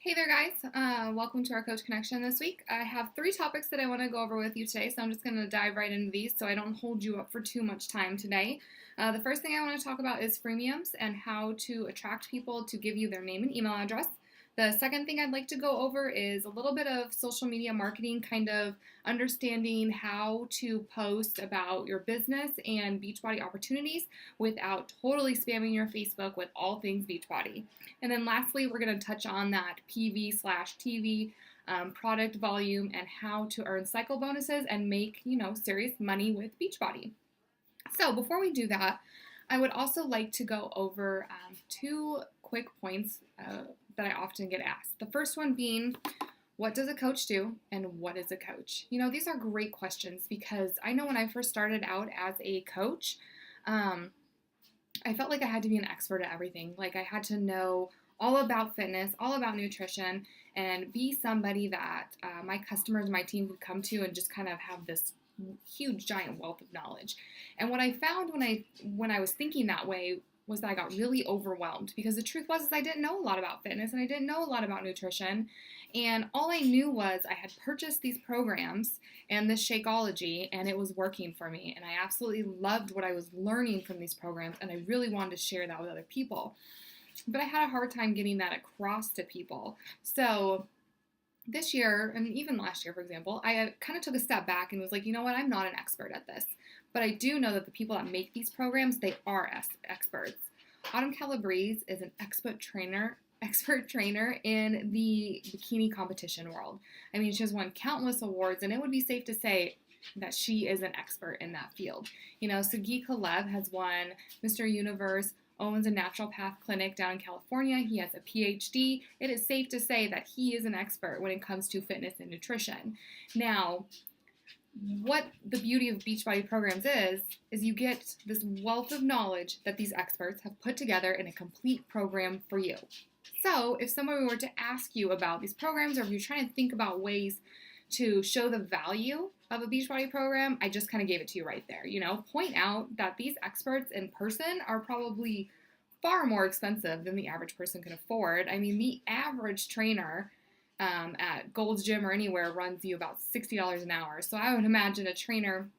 Hey there, guys. Welcome to our Coach Connection this week. I have three topics that I want to go over with you today, so I'm just going to dive right into these so I don't hold you up for too much time today. The first thing I want to talk about is freemiums and how to attract people to give you their name and email address. The second thing I'd like to go over is a little bit of social media marketing, kind of understanding how to post about your business and Beachbody opportunities without totally spamming your Facebook with all things Beachbody. And then lastly, we're going to touch on that PV/TV product volume and how to earn cycle bonuses and make, serious money with Beachbody. So before we do that, I would also like to go over two quick points that I often get asked. The first one being, what does a coach do and what is a coach? These are great questions because I know when I first started out as a coach, I felt like I had to be an expert at everything. Like I had to know all about fitness, all about nutrition, and be somebody that my customers, my team could come to and just kind of have this huge, giant wealth of knowledge. And what I found when I was thinking that way was that I got really overwhelmed because the truth was is I didn't know a lot about fitness and I didn't know a lot about nutrition. And all I knew was I had purchased these programs and this Shakeology and it was working for me. And I absolutely loved what I was learning from these programs and I really wanted to share that with other people. But I had a hard time getting that across to people. So this year, and even last year, for example, I kind of took a step back and was like, you know what, I'm not an expert at this. But I do know that the people that make these programs, they are experts. Autumn Calabrese is an expert trainer in the bikini competition world. I mean, she has won countless awards, and it would be safe to say that she is an expert in that field. Sergey Kalev has won Mr. Universe, owns a naturopath clinic down in California. He has a PhD. It is safe to say that he is an expert when it comes to fitness and nutrition. Now, what the beauty of Beachbody programs is you get this wealth of knowledge that these experts have put together in a complete program for you. So if somebody were to ask you about these programs, or if you're trying to think about ways to show the value of a Beachbody program, I just kind of gave it to you right there. Point out that these experts in person are probably far more expensive than the average person can afford. I mean, the average trainer at Gold's Gym or anywhere runs you about $60 an hour. So I would imagine a trainer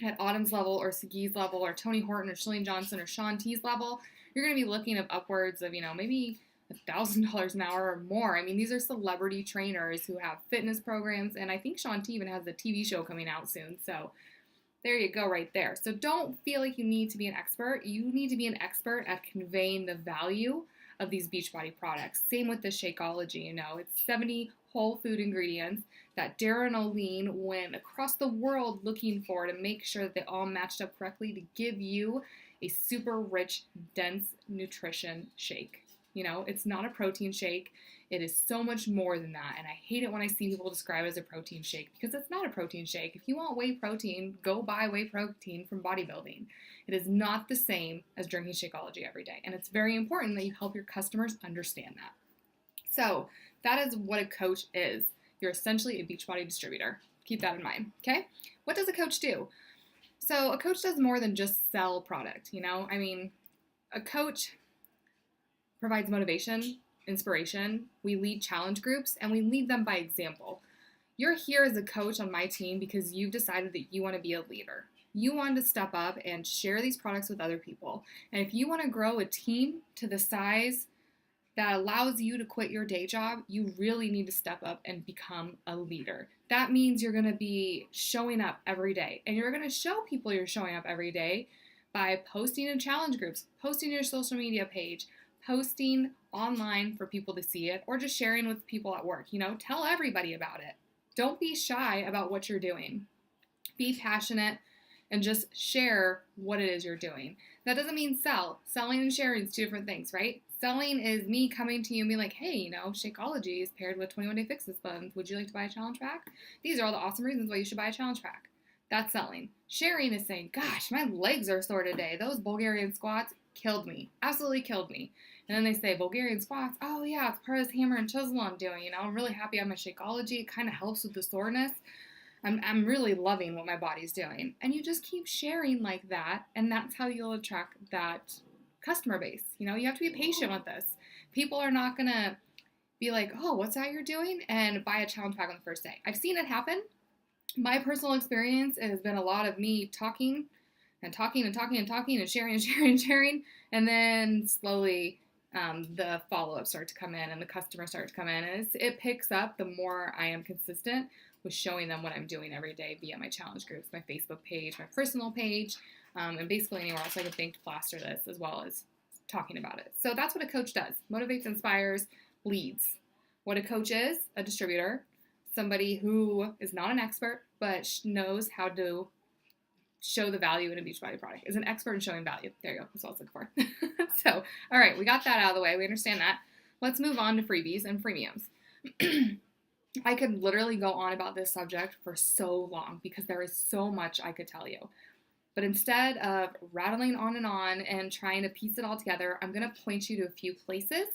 at Autumn's level or Seguy's level or Tony Horton or Chalene Johnson or Shaun T's level, you're going to be looking at upwards of, maybe $1,000 an hour or more. I mean, these are celebrity trainers who have fitness programs, and I think Shaun T even has a TV show coming out soon. So there you go right there. So don't feel like you need to be an expert. You need to be an expert at conveying the value of these Beachbody products. Same with the Shakeology, it's 70 whole food ingredients that Dara and Oline went across the world looking for to make sure that they all matched up correctly to give you a super rich, dense nutrition shake. It's not a protein shake. It is so much more than that. And I hate it when I see people describe it as a protein shake because it's not a protein shake. If you want whey protein, go buy whey protein from bodybuilding. It is not the same as drinking Shakeology every day. And it's very important that you help your customers understand that. So that is what a coach is. You're essentially a Beachbody distributor. Keep that in mind, okay? What does a coach do? So a coach does more than just sell product, I mean, a coach provides motivation, inspiration. We lead challenge groups, and we lead them by example. You're here as a coach on my team because you've decided that you want to be a leader. You want to step up and share these products with other people. And if you want to grow a team to the size that allows you to quit your day job, you really need to step up and become a leader. That means you're going to be showing up every day. And you're going to show people you're showing up every day by posting in challenge groups, posting your social media page, posting online for people to see it, or just sharing with people at work. Tell everybody about it. Don't be shy about what you're doing. Be passionate and just share what it is you're doing. That doesn't mean sell. Selling and sharing is two different things, right? Selling is me coming to you and being like, hey, Shakeology is paired with 21 Day Fix this month. Would you like to buy a challenge pack? These are all the awesome reasons why you should buy a challenge pack. That's selling. Sharing is saying, gosh, my legs are sore today. Those Bulgarian squats killed me. Absolutely killed me. And then they say, Bulgarian squats, oh yeah, it's part of this hammer and chisel I'm doing. I'm really happy on my Shakeology. It kind of helps with the soreness. I'm really loving what my body's doing. And you just keep sharing like that, and that's how you'll attract that customer base. You have to be patient with this. People are not going to be like, oh, what's that you're doing? And buy a challenge pack on the first day. I've seen it happen. My personal experience has been a lot of me talking and talking and talking and talking and sharing and sharing and sharing. And then slowly the follow-ups start to come in and the customers start to come in. And it picks up the more I am consistent with showing them what I'm doing every day via my challenge groups, my Facebook page, my personal page, and basically anywhere else I can think to plaster this, as well as talking about it. So that's what a coach does. Motivates, inspires, leads. What a coach is, a distributor, somebody who is not an expert, but knows how to show the value in a Beachbody product, is an expert in showing value. There you go. That's what I was looking for. So, all right, we got that out of the way. We understand that. Let's move on to freebies and freemiums. I could literally go on about this subject for so long because there is so much I could tell you. But instead of rattling on and trying to piece it all together, I'm going to point you to a few places.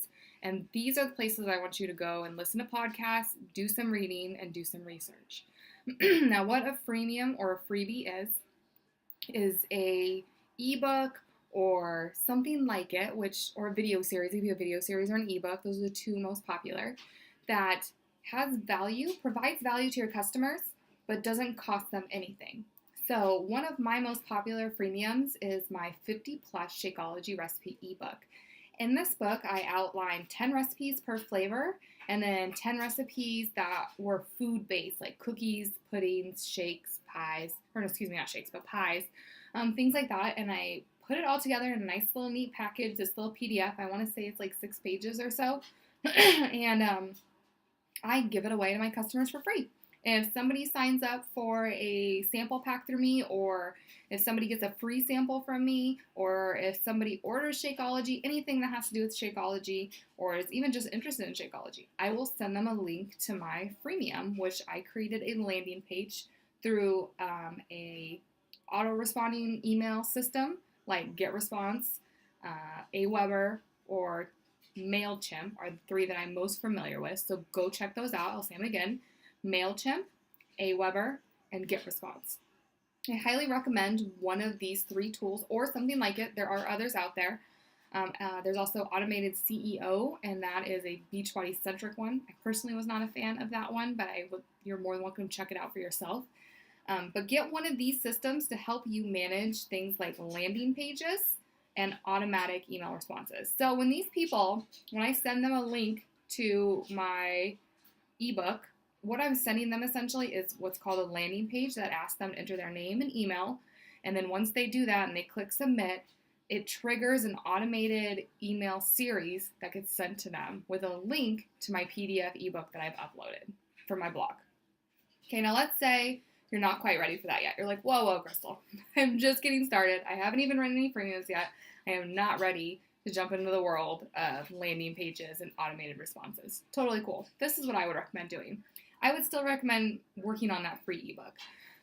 And these are the places I want you to go and listen to podcasts, do some reading, and do some research. Now, what a freemium or a freebie is a ebook or something like it, or a video series. It could be a video series or an ebook. Those are the two most popular. That has value, provides value to your customers, but doesn't cost them anything. So one of my most popular freemiums is my 50 plus Shakeology recipe ebook. In this book, I outlined 10 recipes per flavor and then 10 recipes that were food-based, like cookies, puddings, shakes, pies, not shakes, but pies, things like that. And I put it all together in a nice little neat package, this little PDF. I want to say it's like 6 pages or so. And I give it away to my customers for free. And if somebody signs up for a sample pack through me, or if somebody gets a free sample from me, or if somebody orders Shakeology, anything that has to do with Shakeology, or is even just interested in Shakeology, I will send them a link to my freemium, which I created a landing page through a auto-responding email system like GetResponse, Aweber, or MailChimp are the 3 that I'm most familiar with. So go check those out. I'll say them again. MailChimp, Aweber, and GetResponse. I highly recommend one of these 3 tools or something like it. There are others out there. There's also Automated CEO, and that is a Beachbody-centric one. I personally was not a fan of that one, but you're more than welcome to check it out for yourself. But get one of these systems to help you manage things like landing pages and automatic email responses. So when I send them a link to my ebook, what I'm sending them essentially is what's called a landing page that asks them to enter their name and email. And then once they do that and they click submit, it triggers an automated email series that gets sent to them with a link to my PDF ebook that I've uploaded for my blog. Okay, now let's say you're not quite ready for that yet. You're like, whoa, Crystal, I'm just getting started. I haven't even run any freemiums yet. I am not ready to jump into the world of landing pages and automated responses. Totally cool. This is what I would recommend doing. I would still recommend working on that free ebook.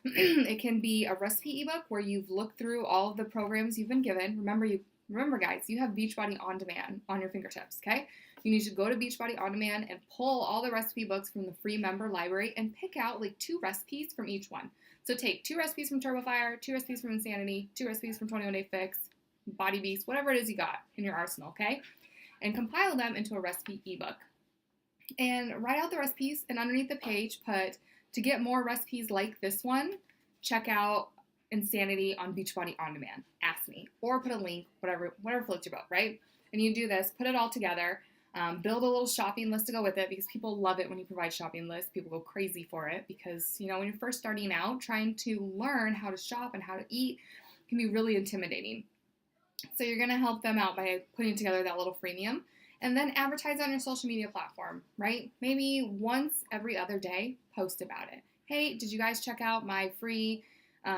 It can be a recipe ebook where you've looked through all of the programs you've been given. Remember guys, you have Beachbody On Demand on your fingertips, okay? You need to go to Beachbody On Demand and pull all the recipe books from the free member library and pick out like 2 recipes from each one. So take 2 recipes from TurboFire, 2 recipes from Insanity, 2 recipes from 21 Day Fix, Body Beast, whatever it is you got in your arsenal, okay? And compile them into a recipe ebook. And write out the recipes, and underneath the page put, to get more recipes like this one, check out Insanity on Beachbody On Demand. Ask me. Or put a link, whatever floats your boat, right? And you do this, put it all together, build a little shopping list to go with it, because people love it when you provide shopping lists. People go crazy for it because, when you're first starting out, trying to learn how to shop and how to eat can be really intimidating. So you're going to help them out by putting together that little freemium. And then advertise on your social media platform, right? Maybe once every other day, post about it. Hey, did you guys check out my free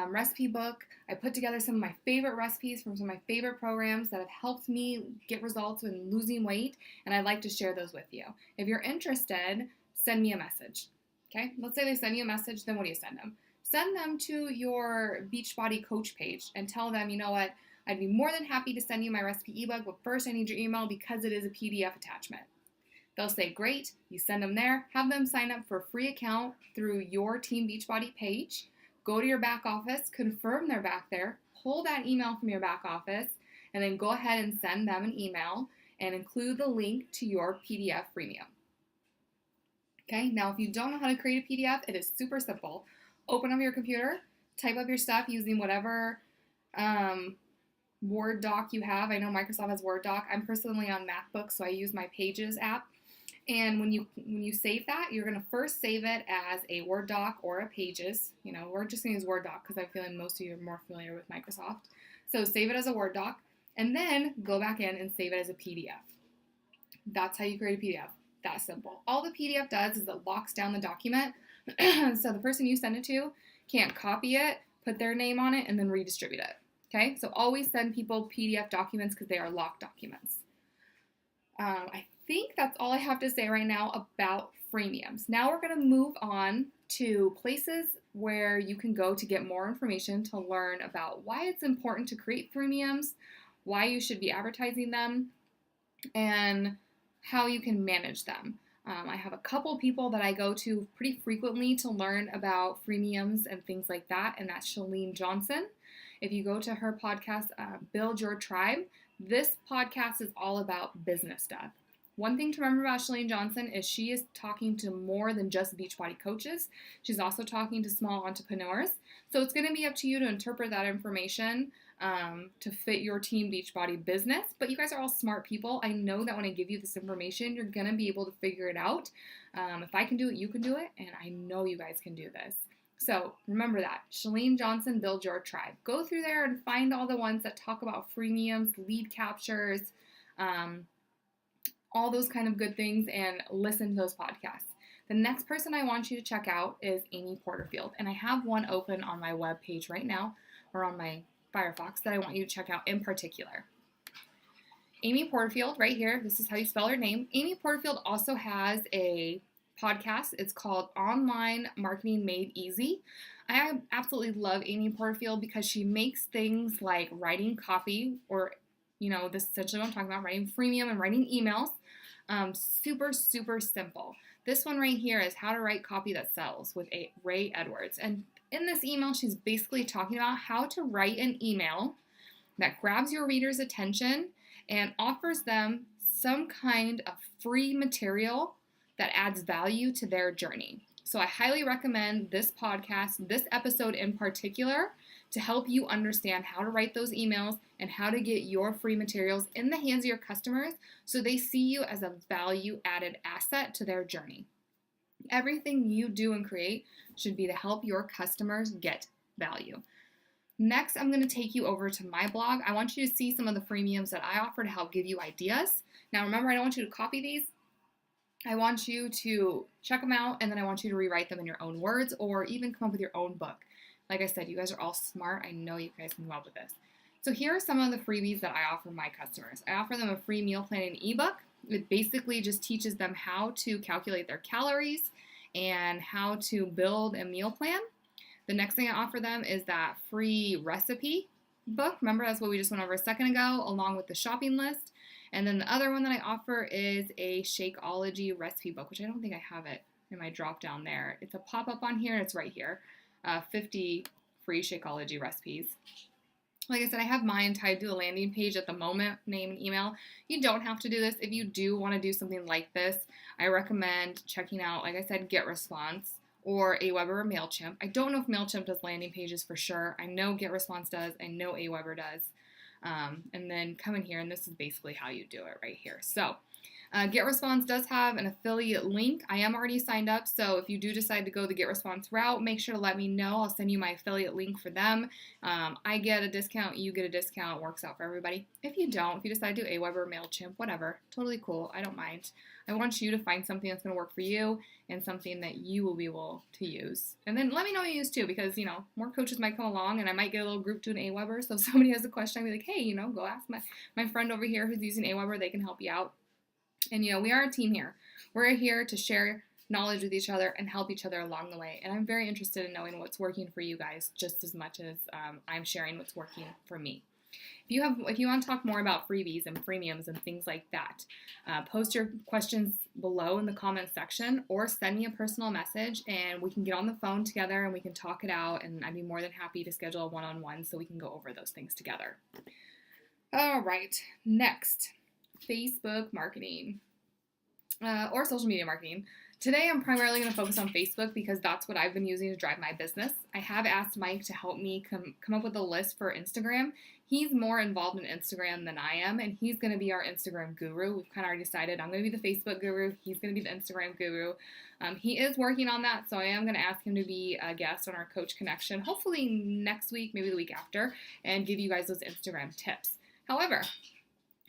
recipe book? I put together some of my favorite recipes from some of my favorite programs that have helped me get results in losing weight, and I'd like to share those with you. If you're interested, send me a message, okay? Let's say they send you a message, then what do you send them? Send them to your Beachbody coach page and tell them, you know what? I'd be more than happy to send you my recipe ebook, but first I need your email because it is a PDF attachment. They'll say, great, you send them there, have them sign up for a free account through your Team Beachbody page, go to your back office, confirm they're back there, pull that email from your back office, and then go ahead and send them an email and include the link to your PDF freemium. Okay, now if you don't know how to create a PDF, it is super simple. Open up your computer, type up your stuff using whatever Word doc you have. I know Microsoft has Word doc. I'm personally on MacBook, so I use my Pages app. And when you save that, you're going to first save it as a Word doc or a Pages. You know, we're just going to use Word doc because I'm feeling most of you are more familiar with Microsoft. So save it as a Word doc, and then go back in and save it as a PDF. That's how you create a PDF. That simple. All the PDF does is it locks down the document, so the person you send it to can't copy it, put their name on it, and then redistribute it. Okay, so always send people PDF documents because they are locked documents. I think that's all I have to say right now about freemiums. Now we're going to move on to places where you can go to get more information to learn about why it's important to create freemiums, why you should be advertising them, and how you can manage them. I have a couple people that I go to pretty frequently to learn about freemiums and things like that, and that's Chalene Johnson. If you go to her podcast, Build Your Tribe, this podcast is all about business stuff. One thing to remember about Chalene Johnson is she is talking to more than just Beachbody coaches. She's also talking to small entrepreneurs. So it's going to be up to you to interpret that information to fit your Team Beachbody business. But you guys are all smart people. I know that when I give you this information, you're going to be able to figure it out. If I can do it, you can do it. And I know you guys can do this. So remember that. Chalene Johnson, Build Your Tribe. Go through there and find all the ones that talk about freemiums, lead captures, all those kind of good things, and listen to those podcasts. The next person I want you to check out is Amy Porterfield, and I have one open on my web page right now, or on my Firefox, that I want you to check out in particular. Amy Porterfield, right here, this is how you spell her name. Amy Porterfield also has a podcast. It's called Online Marketing Made Easy. I absolutely love Amy Porterfield because she makes things like writing copy, or this is essentially what I'm talking about, writing freemium and writing emails, super, super simple. This one right here is How to Write Copy That Sells with Ray Edwards. And in this email, she's basically talking about how to write an email that grabs your reader's attention and offers them some kind of free material that adds value to their journey. So I highly recommend this podcast, this episode in particular, to help you understand how to write those emails and how to get your free materials in the hands of your customers so they see you as a value-added asset to their journey. Everything you do and create should be to help your customers get value. Next, I'm going to take you over to my blog. I want you to see some of the freemiums that I offer to help give you ideas. Now, remember, I don't want you to copy these. I want you to check them out, and then I want you to rewrite them in your own words or even come up with your own book. Like I said, you guys are all smart. I know you guys can come up with this. So here are some of the freebies that I offer my customers. I offer them a free meal planning ebook. It basically just teaches them how to calculate their calories and how to build a meal plan. The next thing I offer them is that free recipe book. Remember, that's what we just went over a second ago, along with the shopping list. And then the other one that I offer is a Shakeology recipe book, which I don't think I have it in my drop down there. It's a pop-up on here, and it's right here. 50 free Shakeology recipes. Like I said, I have mine tied to a landing page at the moment, name and email. You don't have to do this. If you do want to do something like this, I recommend checking out, like I said, GetResponse or Aweber or MailChimp. I don't know if MailChimp does landing pages for sure. I know GetResponse does. I know Aweber does. And then come in here, and this is basically how you do it right here. So GetResponse does have an affiliate link. I am already signed up, so if you do decide to go the GetResponse route, make sure to let me know. I'll send you my affiliate link for them. I get a discount, you get a discount. It works out for everybody. If you don't, if you decide to do Aweber, MailChimp, whatever, totally cool. I don't mind. I want you to find something that's going to work for you and something that you will be able to use. And then let me know what you use too, because, more coaches might come along, and I might get a little group to an Aweber. So if somebody has a question, I'll be like, hey, go ask my friend over here who's using Aweber. They can help you out. And, we are a team here. We're here to share knowledge with each other and help each other along the way. And I'm very interested in knowing what's working for you guys just as much as I'm sharing what's working for me. If you want to talk more about freebies and freemiums and things like that, post your questions below in the comment section or send me a personal message and we can get on the phone together and we can talk it out, and I'd be more than happy to schedule a one-on-one so we can go over those things together. All right, next. Facebook marketing. or social media marketing. Today, I'm primarily going to focus on Facebook because that's what I've been using to drive my business. I have asked Mike to help me come up with a list for Instagram. He's more involved in Instagram than I am, and he's going to be our Instagram guru. We've kind of already decided I'm going to be the Facebook guru. He's going to be the Instagram guru. He is working on that, so I am going to ask him to be a guest on our Coach Connection, hopefully next week, maybe the week after, and give you guys those Instagram tips. However,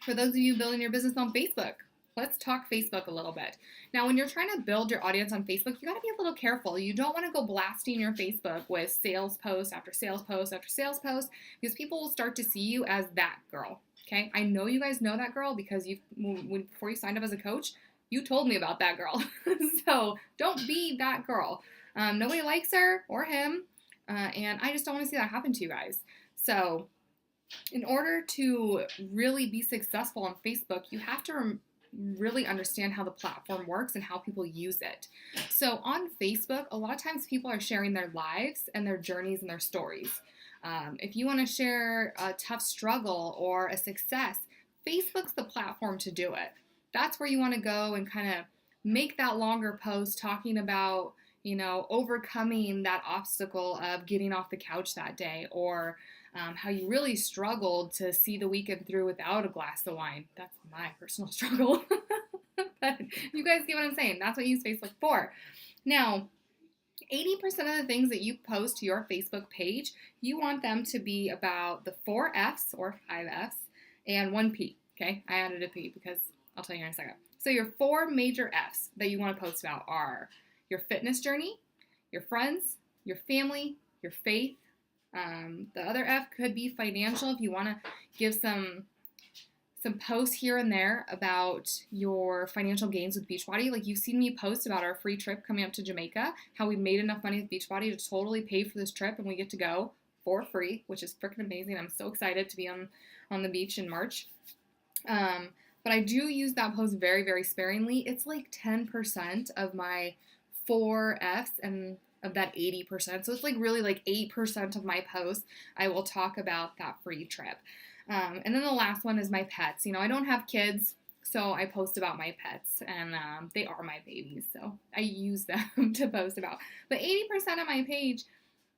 for those of you building your business on Facebook, let's talk Facebook a little bit. Now, when you're trying to build your audience on Facebook, you got to be a little careful. You don't want to go blasting your Facebook with sales post after sales post after sales post because people will start to see you as that girl. Okay, I know you guys know that girl because before you signed up as a coach, you told me about that girl. So don't be that girl. Nobody likes her or him, and I just don't want to see that happen to you guys. So in order to really be successful on Facebook, you have to really understand how the platform works and how people use it. So on Facebook, a lot of times people are sharing their lives and their journeys and their stories. If you want to share a tough struggle or a success, Facebook's the platform to do it. That's where you want to go and kind of make that longer post talking about, overcoming that obstacle of getting off the couch that day, or how you really struggled to see the weekend through without a glass of wine. That's my personal struggle. But you guys get what I'm saying. That's what you use Facebook for. Now, 80% of the things that you post to your Facebook page, you want them to be about the 4 F's or 5 F's and 1 P. Okay, I added a P because I'll tell you in a second. So your 4 major F's that you want to post about are your fitness journey, your friends, your family, your faith. The other F could be financial if you want to give some posts here and there about your financial gains with Beachbody. Like you've seen me post about our free trip coming up to Jamaica, how we made enough money with Beachbody to totally pay for this trip and we get to go for free, which is freaking amazing. I'm so excited to be on the beach in March. But I do use that post very, very sparingly. It's like 10% of my 4 F's and of that 80%. So it's like really like 8% of my posts I will talk about that free trip. And then the last one is my pets. I don't have kids, so I post about my pets, and they are my babies, so I use them to post about. But 80% of my page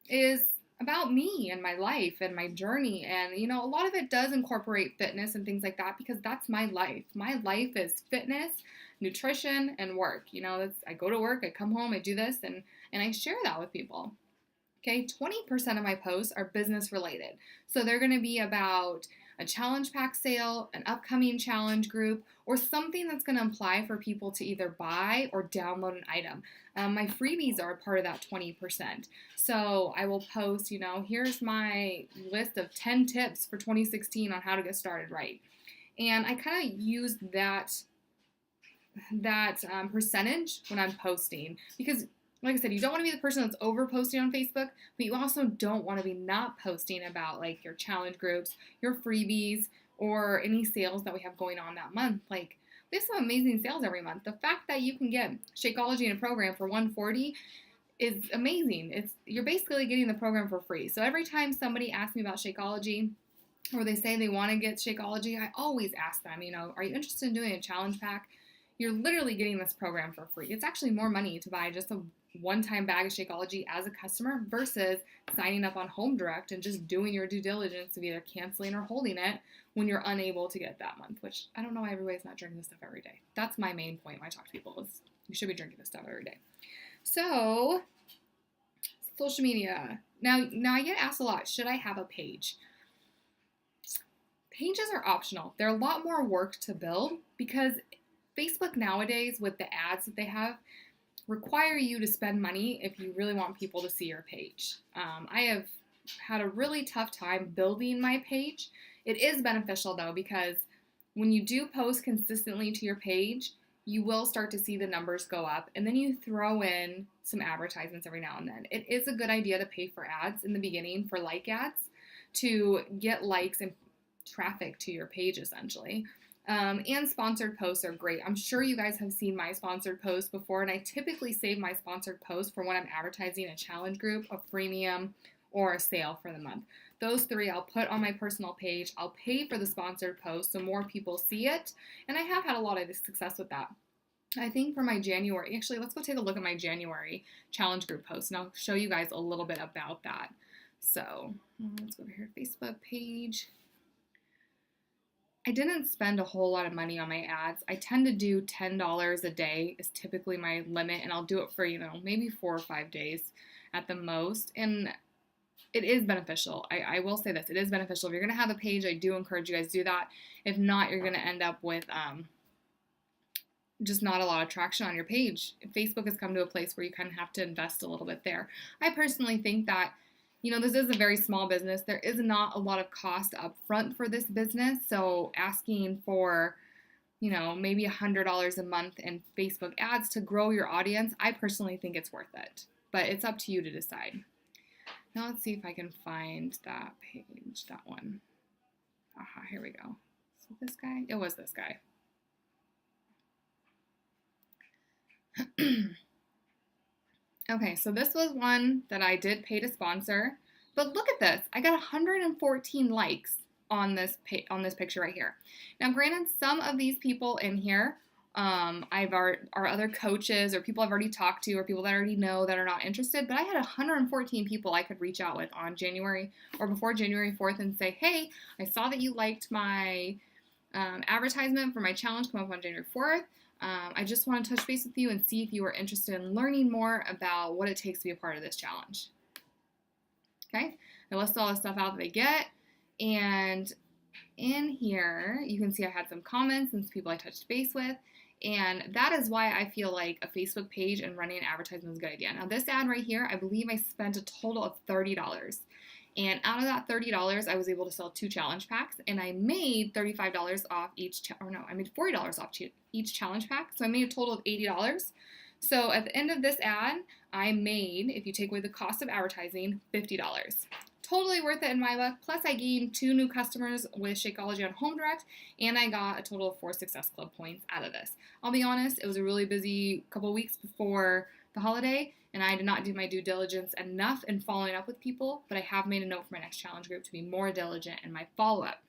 is about me and my life and my journey, and a lot of it does incorporate fitness and things like that because that's my life. My life is fitness, nutrition, and work. I go to work, I come home, I do this, and I share that with people. Okay, 20% of my posts are business related. So they're going to be about a challenge pack sale, an upcoming challenge group, or something that's going to imply for people to either buy or download an item. My freebies are a part of that 20%. So I will post, here's my list of 10 tips for 2016 on how to get started right. And I kind of use that percentage when I'm posting because, like I said, you don't want to be the person that's over posting on Facebook, but you also don't want to be not posting about like your challenge groups, your freebies, or any sales that we have going on that month. Like we have some amazing sales every month. The fact that you can get Shakeology in a program for $140 is amazing. You're basically getting the program for free. So every time somebody asks me about Shakeology or they say they want to get Shakeology, I always ask them, are you interested in doing a challenge pack? You're literally getting this program for free. It's actually more money to buy just a one-time bag of Shakeology as a customer versus signing up on Home Direct and just doing your due diligence of either canceling or holding it when you're unable to get that month, which I don't know why everybody's not drinking this stuff every day. That's my main point when I talk to people is you should be drinking this stuff every day. So, social media. Now I get asked a lot, should I have a page? Pages are optional. They're a lot more work to build because Facebook nowadays with the ads that they have require you to spend money if you really want people to see your page. I have had a really tough time building my page. It is beneficial though because when you do post consistently to your page, you will start to see the numbers go up, and then you throw in some advertisements every now and then. It is a good idea to pay for ads in the beginning for like ads to get likes and traffic to your page essentially. And sponsored posts are great. I'm sure you guys have seen my sponsored posts before, and I typically save my sponsored posts for when I'm advertising a challenge group, a freemium, or a sale for the month. Those 3 I'll put on my personal page. I'll pay for the sponsored post so more people see it, and I have had a lot of success with that. I think for my January, actually, let's go take a look at my January challenge group post, and I'll show you guys a little bit about that. So let's go over here, Facebook page. I didn't spend a whole lot of money on my ads. I tend to do $10 a day is typically my limit, and I'll do it for, maybe 4 or 5 days at the most. And it is beneficial. I will say this, it is beneficial. If you're going to have a page, I do encourage you guys to do that. If not, you're going to end up with just not a lot of traction on your page. Facebook has come to a place where you kind of have to invest a little bit there. I personally think that, this is a very small business. There is not a lot of cost up front for this business. So asking for, maybe $100 a month in Facebook ads to grow your audience, I personally think it's worth it. But it's up to you to decide. Now let's see if I can find that page, that one. Aha, here we go. So this guy? It was this guy. Okay, so this was one that I did pay to sponsor, but look at this. I got 114 likes on this picture right here. Now, granted, some of these people in here are other coaches or people I've already talked to or people that I already know that are not interested, but I had 114 people I could reach out with on January or before January 4th and say, hey, I saw that you liked my advertisement for my challenge come up on January 4th. I just want to touch base with you and see if you are interested in learning more about what it takes to be a part of this challenge. Okay, I list all the stuff out that they get, and in here you can see I had some comments and some people I touched base with, and that is why I feel like a Facebook page and running an advertisement is a good idea. Now this ad right here, I believe I spent a total of $30. And out of that $30, I was able to sell 2 challenge packs, and I made $35 off each, I made $40 off each challenge pack, so I made a total of $80. So at the end of this ad, I made, if you take away the cost of advertising, $50. Totally worth it in my book. Plus, I gained 2 new customers with Shakeology on Home Direct, and I got a total of 4 Success Club points out of this. I'll be honest, it was a really busy couple weeks before the holiday, and I did not do my due diligence enough in following up with people, but I have made a note for my next challenge group to be more diligent in my follow-up.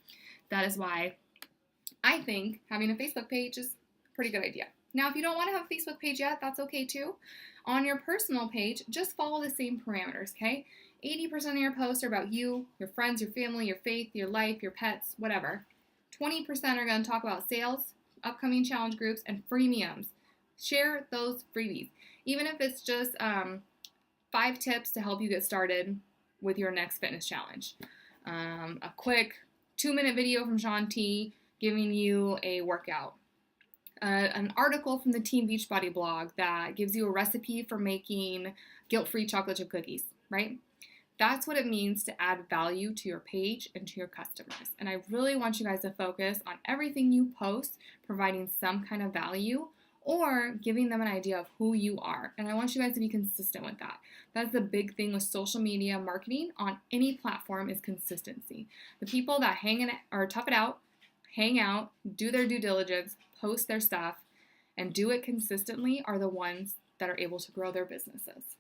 That is why I think having a Facebook page is a pretty good idea. Now, if you don't want to have a Facebook page yet, that's okay too. On your personal page, just follow the same parameters, okay? 80% of your posts are about you, your friends, your family, your faith, your life, your pets, whatever. 20% are going to talk about sales, upcoming challenge groups, and freemiums. Share those freebies. Even if it's just 5 tips to help you get started with your next fitness challenge. A quick 2-minute video from Shaun T giving you a workout. An article from the Team Beachbody blog that gives you a recipe for making guilt-free chocolate chip cookies, right? That's what it means to add value to your page and to your customers. And I really want you guys to focus on everything you post, providing some kind of value or giving them an idea of who you are. And I want you guys to be consistent with that. That's the big thing with social media marketing on any platform is consistency. The people that tough it out, hang out, do their due diligence, post their stuff, and do it consistently are the ones that are able to grow their businesses.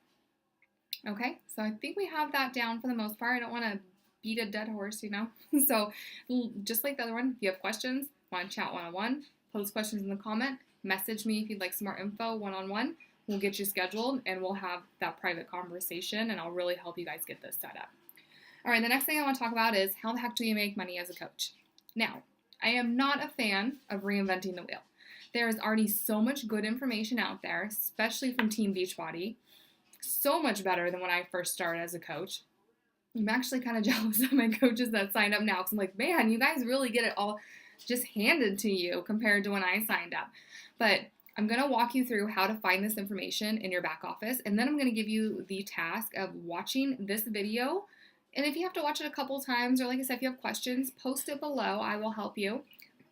Okay, so I think we have that down for the most part. I don't want to beat a dead horse, So just like the other one, if you have questions, want to chat one-on-one, post questions in the comment, message me if you'd like some more info one-on-one. We'll get you scheduled and we'll have that private conversation and I'll really help you guys get this set up. All right, the next thing I want to talk about is how the heck do you make money as a coach? Now, I am not a fan of reinventing the wheel. There is already so much good information out there, especially from Team Beachbody. So much better than when I first started as a coach. I'm actually kind of jealous of my coaches that signed up now because I'm like, man, you guys really get it all just handed to you compared to when I signed up. But I'm going to walk you through how to find this information in your back office, and then I'm going to give you the task of watching this video. And if you have to watch it a couple times, or like I said, if you have questions, post it below. I will help you.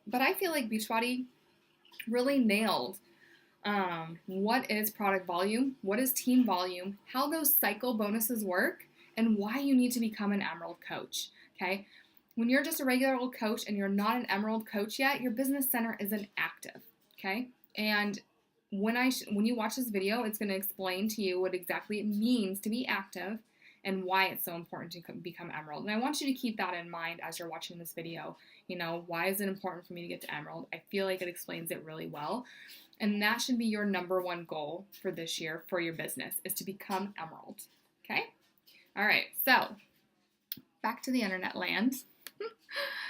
But I feel like Beachbody really nailed what is product volume, what is team volume, how those cycle bonuses work, and why you need to become an Emerald coach, okay? When you're just a regular old coach and you're not an Emerald coach yet, your business center isn't active, okay? And when you watch this video, it's going to explain to you what exactly it means to be active and why it's so important to become Emerald. And I want you to keep that in mind as you're watching this video. Why is it important for me to get to Emerald? I feel like it explains it really well. And that should be your number one goal for this year for your business, is to become Emerald. Okay? All right, so back to the internet land.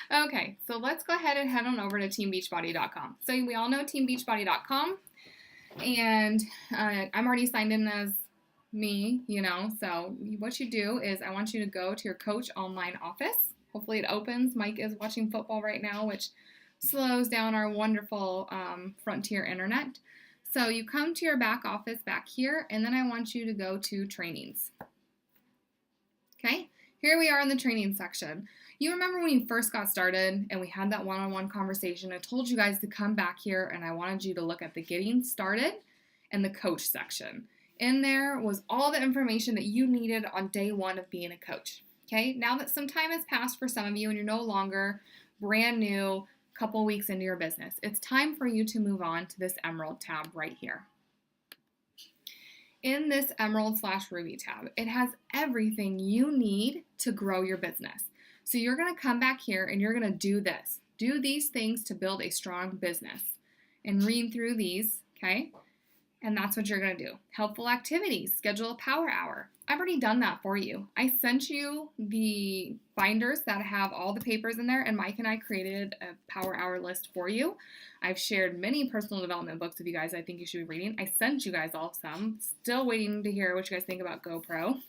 Okay, so let's go ahead and head on over to teambeachbody.com. So we all know teambeachbody.com, and I'm already signed in as me, so what you do is I want you to go to your Coach online office. Hopefully it opens. Mike is watching football right now, which slows down our wonderful Frontier internet. So you come to your back office back here, and then I want you to go to trainings. Okay, here we are in the training section. You remember when you first got started and we had that one-on-one conversation, I told you guys to come back here and I wanted you to look at the getting started and the coach section. In there was all the information that you needed on day one of being a coach. Okay, now that some time has passed for some of you and you're no longer brand new, couple weeks into your business, it's time for you to move on to this Emerald tab right here. In this Emerald/Ruby tab, it has everything you need to grow your business. So you're going to come back here and you're going to do this. Do these things to build a strong business and read through these, okay? And that's what you're going to do. Helpful activities, schedule a power hour. I've already done that for you. I sent you the binders that have all the papers in there, and Mike and I created a power hour list for you. I've shared many personal development books with you guys I think you should be reading. I sent you guys all some. Still waiting to hear what you guys think about GoPro.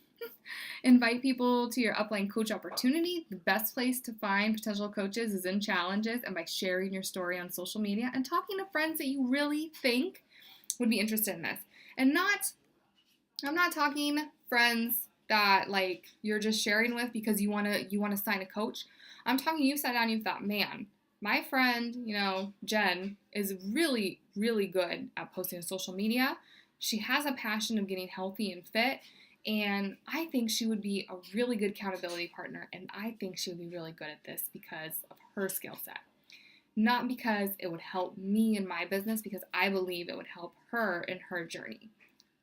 Invite people to your upline coach opportunity. The best place to find potential coaches is in challenges and by sharing your story on social media and talking to friends that you really think would be interested in this. And I'm not talking friends that like you're just sharing with because you want to sign a coach. I'm talking you sat down and you thought, man, my friend, Jen is really, really good at posting on social media. She has a passion of getting healthy and fit. And I think she would be a really good accountability partner, and I think she would be really good at this because of her skill set. Not because it would help me in my business, because I believe it would help her in her journey.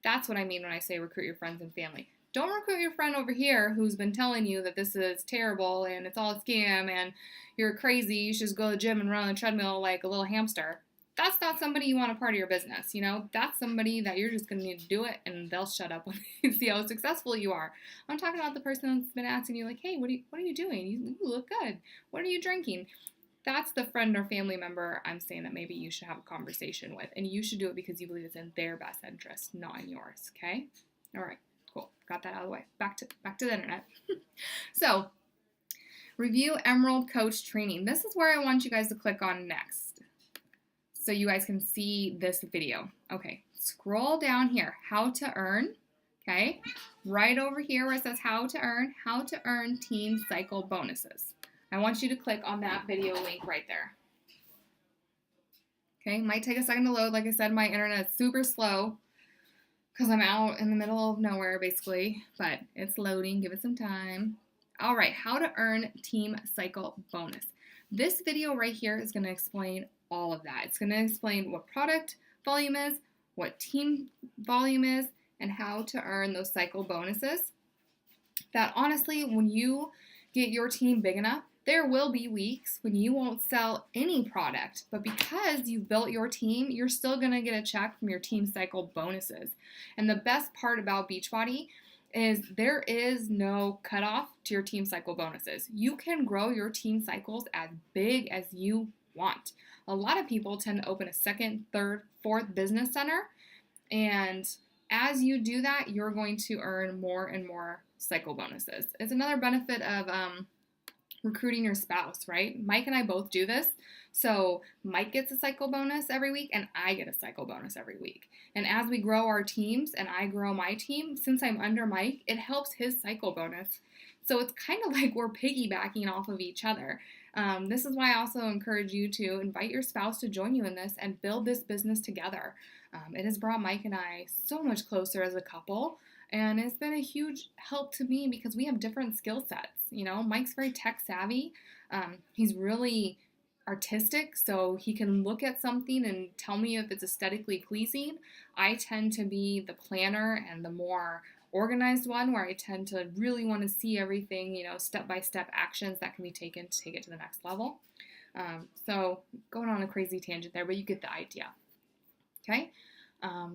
That's what I mean when I say recruit your friends and family. Don't recruit your friend over here who's been telling you that this is terrible and it's all a scam and you're crazy, you should just go to the gym and run on the treadmill like a little hamster. That's not somebody you want a part of your business, That's somebody that you're just going to need to do it, and they'll shut up when they see how successful you are. I'm talking about the person that's been asking you, like, hey, what are you doing? You look good. What are you drinking? That's the friend or family member I'm saying that maybe you should have a conversation with, and you should do it because you believe it's in their best interest, not in yours, okay? All right, cool. Got that out of the way. Back to the internet. So, review Emerald Coach Training. This is where I want you guys to click on next, so you guys can see this video. Okay, scroll down here, how to earn, okay? Right over here where it says how to earn team cycle bonuses. I want you to click on that video link right there. Okay, might take a second to load. Like I said, my internet is super slow because I'm out in the middle of nowhere basically, but it's loading, give it some time. All right, how to earn team cycle bonus. This video right here is gonna explain all of that. It's going to explain what product volume is, what team volume is, and how to earn those cycle bonuses. That honestly, when you get your team big enough, there will be weeks when you won't sell any product, but because you've built your team, you're still going to get a check from your team cycle bonuses. And the best part about Beachbody is there is no cutoff to your team cycle bonuses. You can grow your team cycles as big as you want. A lot of people tend to open a second, third, fourth business center, and as you do that, you're going to earn more and more cycle bonuses. It's another benefit of recruiting your spouse, right? Mike and I both do this. So Mike gets a cycle bonus every week, and I get a cycle bonus every week. And as we grow our teams and I grow my team, since I'm under Mike, it helps his cycle bonus. So it's kind of like we're piggybacking off of each other. This is why I also encourage you to invite your spouse to join you in this and build this business together. It has brought Mike and I so much closer as a couple, and it's been a huge help to me because we have different skill sets. Mike's very tech savvy. He's really artistic, so he can look at something and tell me if it's aesthetically pleasing. I tend to be the planner and the more organized one, where I tend to really want to see everything, step-by-step actions that can be taken to take it to the next level. So going on a crazy tangent there, but you get the idea. Okay?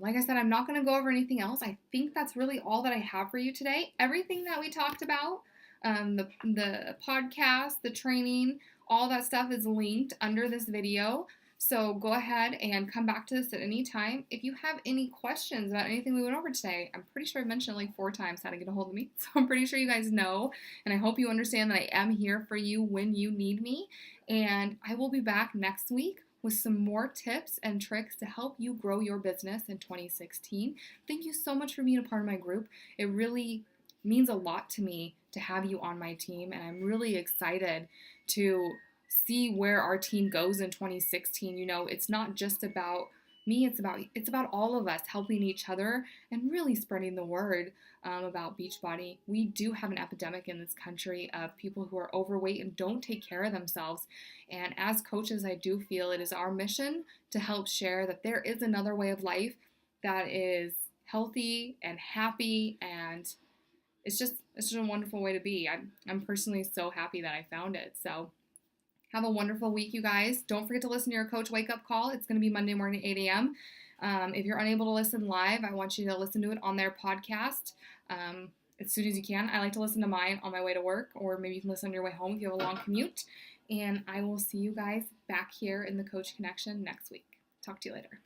Like I said, I'm not going to go over anything else. I think that's really all that I have for you today. Everything that we talked about, the podcast, the training, all that stuff is linked under this video. So go ahead and come back to this at any time. If you have any questions about anything we went over today, I'm pretty sure I mentioned like 4 times how to get a hold of me. So I'm pretty sure you guys know. And I hope you understand that I am here for you when you need me. And I will be back next week with some more tips and tricks to help you grow your business in 2016. Thank you so much for being a part of my group. It really means a lot to me to have you on my team, and I'm really excited to see where our team goes in 2016. You know, it's not just about me, it's about all of us helping each other and really spreading the word about Beachbody. We do have an epidemic in this country of people who are overweight and don't take care of themselves. And as coaches, I do feel it is our mission to help share that there is another way of life that is healthy and happy, and it's just a wonderful way to be. I'm personally so happy that I found it. So have a wonderful week, you guys. Don't forget to listen to your Coach Wake Up Call. It's going to be Monday morning, 8 a.m. If you're unable to listen live, I want you to listen to it on their podcast as soon as you can. I like to listen to mine on my way to work, or maybe you can listen on your way home if you have a long commute. And I will see you guys back here in the Coach Connection next week. Talk to you later.